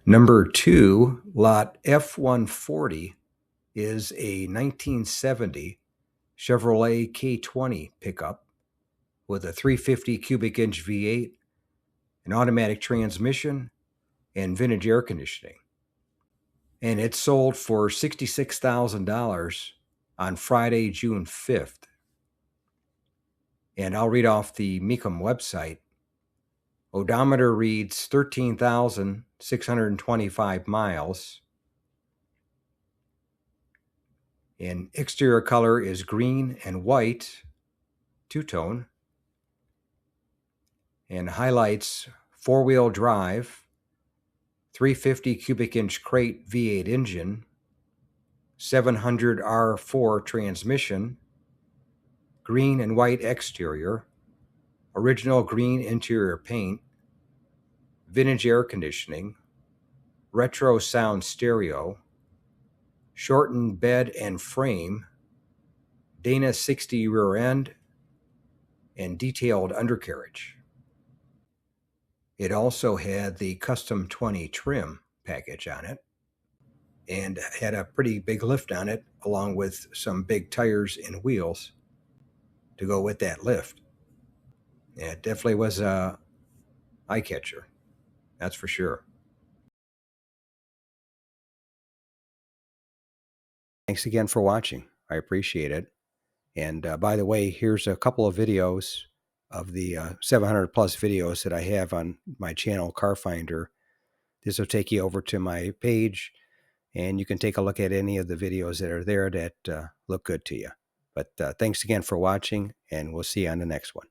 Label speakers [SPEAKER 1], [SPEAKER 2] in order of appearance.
[SPEAKER 1] Number 2, lot F140, is a 1970 Chevrolet K20 pickup with a 350 cubic inch V8, an automatic transmission, and vintage air conditioning. And it sold for $66,000 on Friday, June 5th. And I'll read off the Mecum website. Odometer reads 13,625 miles. And exterior color is green and white, two-tone. And highlights four-wheel drive, 350 cubic inch crate V8 engine, 700 R4 transmission, green and white exterior, original green interior paint, vintage air conditioning, retro sound stereo, shortened bed and frame, Dana 60 rear end, and detailed undercarriage. It also had the custom 20 trim package on it and had a pretty big lift on it, along with some big tires and wheels to go with that lift. Yeah, it definitely was a eye catcher, that's for sure. Thanks again for watching. I appreciate it. And by the way, here's a couple of videos of the 700 plus videos that I have on my channel, Car Finder. This will take you over to my page, and you can take a look at any of the videos that are there that look good to you. But thanks again for watching, and we'll see you on the next one.